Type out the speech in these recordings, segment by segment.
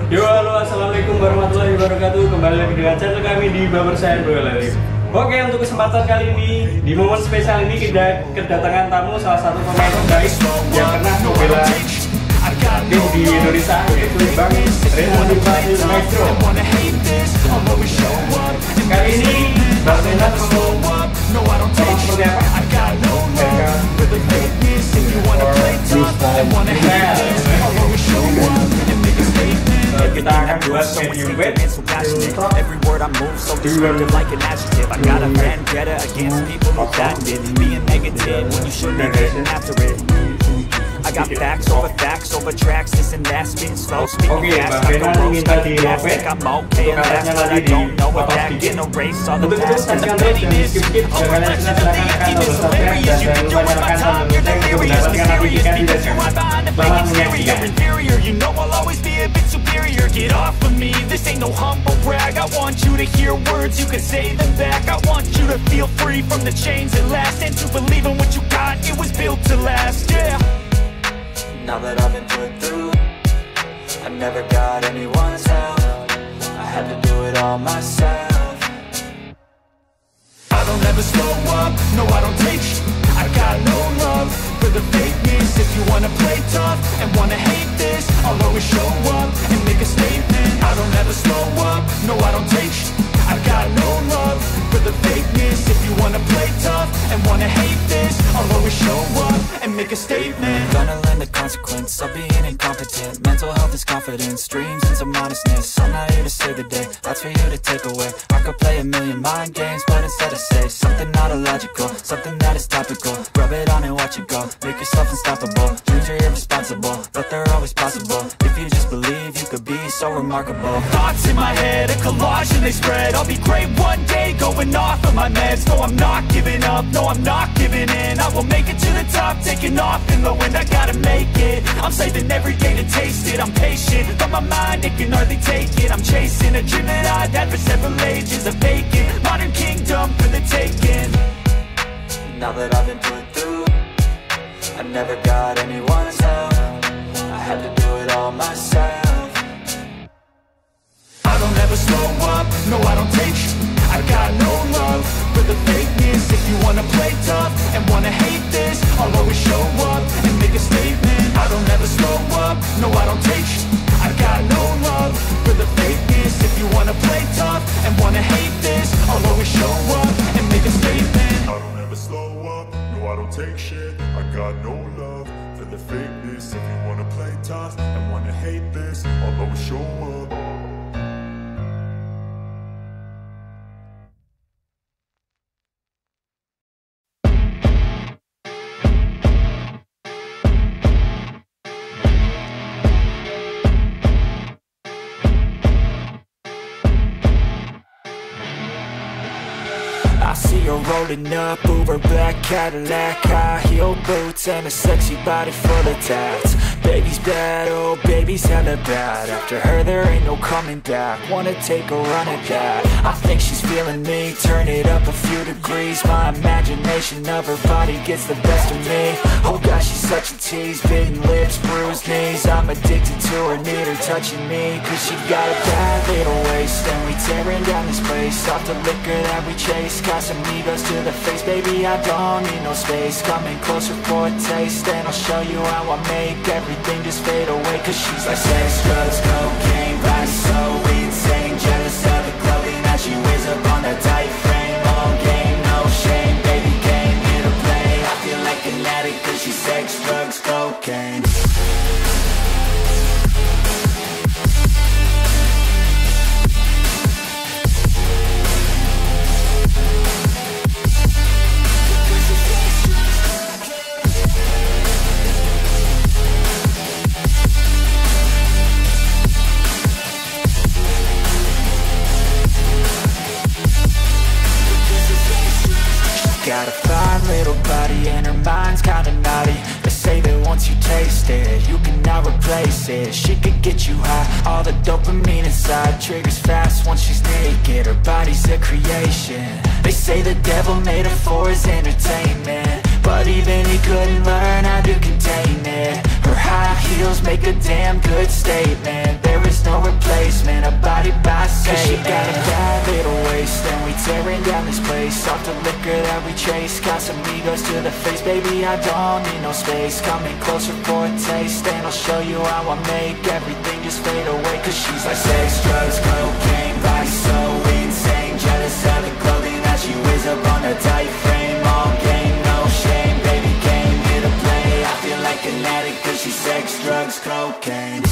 Yo, halo, assalamualaikum warahmatullahi wabarakatuh. Kembali lagi dengan channel kami di Barbershop Boyolali. Oke, untuk kesempatan kali ini, di momen spesial ini kita kedatangan tamu salah satu pemain terbaik yang pernah membela tim di Indonesia, yaitu Bang Renan Maestro. Kali ini Bang Renan mau seperti apa? Kita akan buat medium weight. Every word I move so descriptive like an adjective. I got a vendetta against people who patented being negative when you shouldn't be getting after it. I got facts over tracks, this and that, spitting slow, speaking fast. I go roll, speaking fast, think I'm okay and that's but I don't know what that can erase all the past and the pettiness. Overlets and the laziness, hilarious. You can do with my time, you're delirious, mysterious, because you're right behind the fake exterior. Inferior, you know I'll always be a bit superior. Get off of me, this ain't no humble brag. I want you to hear words, you can say them back. I want you to feel free from the chains that last, and to believe in what you got, it was built to last, yeah. Now that I've been put through, I never got anyone's help. I had to do it all myself. I don't ever slow up, no I don't take shit. I got no love for the fakeness. If you wanna play tough and wanna hate this, I'll always show up and make a statement. I don't ever slow up, no I don't take shit. I got no love for the fakeness. If you wanna play tough and wanna hate this, I'll always show up and make a statement. Gonna learn the consequence of being incompetent. Mental health is confidence, dreams and some honestness. I'm not here to save the day, that's for you to take away. I could play a million mind games, but instead I say something not illogical, something that is topical. Rub it on and watch it go, make yourself unstoppable. Dreams are irresponsible, but they're always possible. If you just believe, you could be so remarkable. Thoughts in my head, a collage and they spread. I'll be great one day, going off of my meds. No, I'm not giving up, no, I'm not giving in. I will make it to the top, taking off in the wind. I gotta make it, I'm saving every day to taste it. I'm patient, but my mind, it can hardly take it. I'm chasing a dream that I've had for several ages. A vacant, modern kingdom for the taking. Now that I've been put through, I never got anyone's help. I had to do it all myself. I don't ever slow up, no I don't take shit. I got no love for the fakeness. If you wanna play tough and wanna hate this, I'll always show up and make a statement. I don't ever slow up, no I don't take shit. I got no love for the fakeness. If you wanna play tough and wanna hate this, I'll always show up and make a statement. I don't ever slow up, no I don't take shit. I got no love for the fakeness. If you wanna play tough and wanna hate this, I'll always show up. I see her rolling up, Uber black Cadillac, high heel boots and a sexy body full of tats. Baby's bad, oh baby's hella bad. After her there ain't no coming back. Wanna take a run at that. I think she's feeling me, turn it up a few degrees. My imagination of her body gets the best of me. Oh gosh, she's such a tease, bitten lips, bruised knees. I'm addicted to her, need her touching me. Cause she got a bad little waist, and we tearing down this place. Off the liquor that we chase, got some egos to the face. Baby, I don't need no space. Coming closer for a taste, and I'll show you how I make everything just fade away. Cause she's like sex, drugs, cocaine, body so insane. Jealous of the clothing that she wears up on that tight frame. All game, no shame, baby came here to play. I feel like an addict cause she's sex, drugs, cocaine. Got a fine little body and her mind's kinda naughty. They say that once you taste it, you cannot replace it. She could get you high, all the dopamine inside triggers fast once she's naked. Her body's a creation. They say the devil made her for his entertainment, but even he couldn't learn how to contain it. Her high heels make a damn good statement. There is no replacement chase. Casamigos to the face, baby, I don't need no space. Coming closer for a taste, and I'll show you how I make everything just fade away. Cause she's like sex, drugs, cocaine, body so insane. Jealous of the clothing that she wears up on her tight frame. All game, no shame, baby came here to play. I feel like an addict cause she's sex, drugs, cocaine.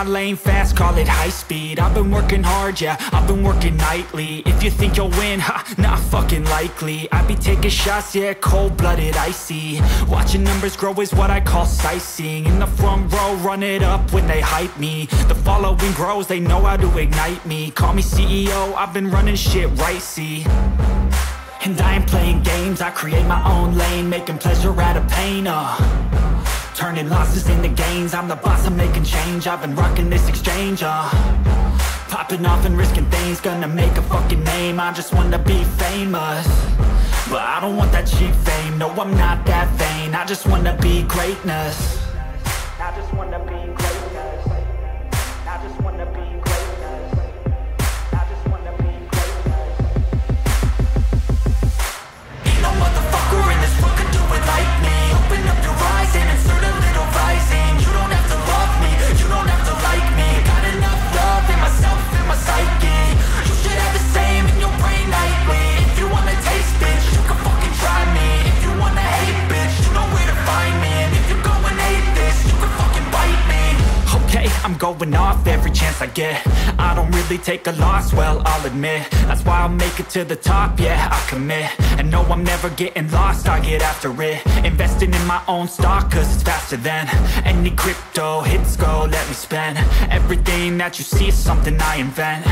Lane fast, call it high speed. I've been working hard, yeah, I've been working nightly. If you think you'll win, ha, not fucking likely. I be taking shots, yeah, cold-blooded, icy. Watching numbers grow is what I call sightseeing. In the front row, run it up when they hype me. The following grows, they know how to ignite me. Call me CEO, I've been running shit right, see. And I ain't playing games, I create my own lane. Making pleasure out of pain, turning losses into gains. I'm the boss, I'm making change. I've been rocking this exchange, popping off and risking things. Gonna make a fucking name, I just wanna be famous. But I don't want that cheap fame, no, I'm not that vain. I just wanna be greatness. I just wanna be greatness. I just wanna be greatness. I just wanna be greatness. Ain't no motherfucker in this world could do it like me. Open up your eyes and insert a little rising. You don't have to love me, you don't have to like me. Got enough love in myself, in my psyche. You should have the same in your brain nightly. If you wanna taste, bitch, you can fucking try me. If you wanna hate, bitch, you know where to find me. And if you go and hate this, you can fucking bite me. Okay, I'm going off every chance I get. I don't really take a loss, well, I'll admit. That's why I'll make it to the top, yeah, I commit. And no, I'm never getting lost, I get after it. Investing in my own stock, cause it's faster than any crypto hits go, let me spend. Everything that you see is something I invent.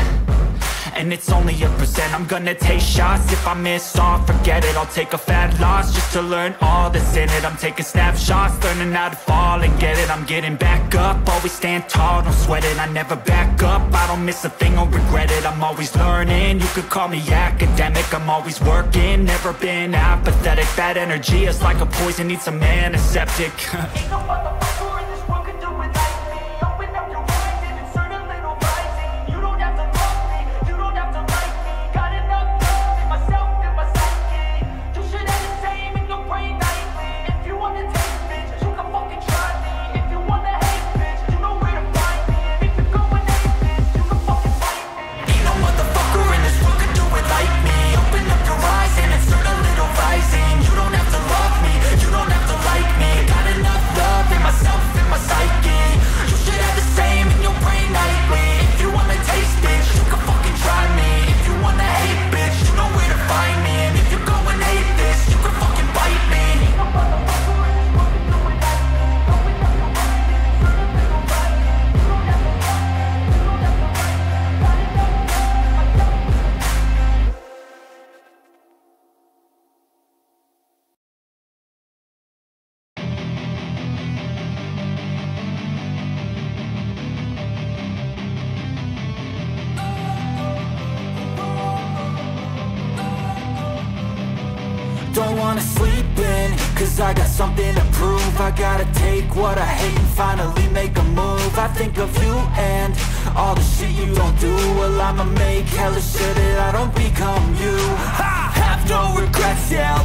And it's only a percent. I'm gonna take shots. If I miss all, forget it. I'll take a fat loss just to learn all that's in it. I'm taking snapshots, learning how to fall and get it. I'm getting back up, always stand tall, don't sweat it. I never back up, I don't miss a thing or regret it. I'm always learning, you could call me academic. I'm always working, never been apathetic. Bad energy is like a poison, needs some antiseptic. Ain't no motherfucker in this world can do it like me. Open up your eyes and insert a little rising. You don't have to love me, you don't have to like me. Got enough love in myself, in my psyche. You should have the same in your brain nightly. If you wanna taste, bitch, you can fucking try me. If you wanna hate, bitch, you know where to find me. And if you go and hate this, you can fucking fight me. Ain't no motherfucker in this world can do it like me. Open up your eyes and insert a little rising. You don't have to love me, you don't have to like me. Got enough love in myself, in my psyche. You should have the same in your brain nightly. If you wanna taste, bitch, you can fucking try me. If you wanna hate, bitch, you know where to find me. And if you go and hate this, you can fucking bite me. Ain't no motherfucker in this world can do it like me. Open up your eyes and insert a little rising. You don't have to love me, you don't have to like me. Got enough love in myself. Don't wanna sleep in, cause I got something to prove. I gotta take take what I hate and finally make a move. I think of you and all the shit you don't do. Well, I'ma make hella sure that I don't become you. I have no regrets, yeah,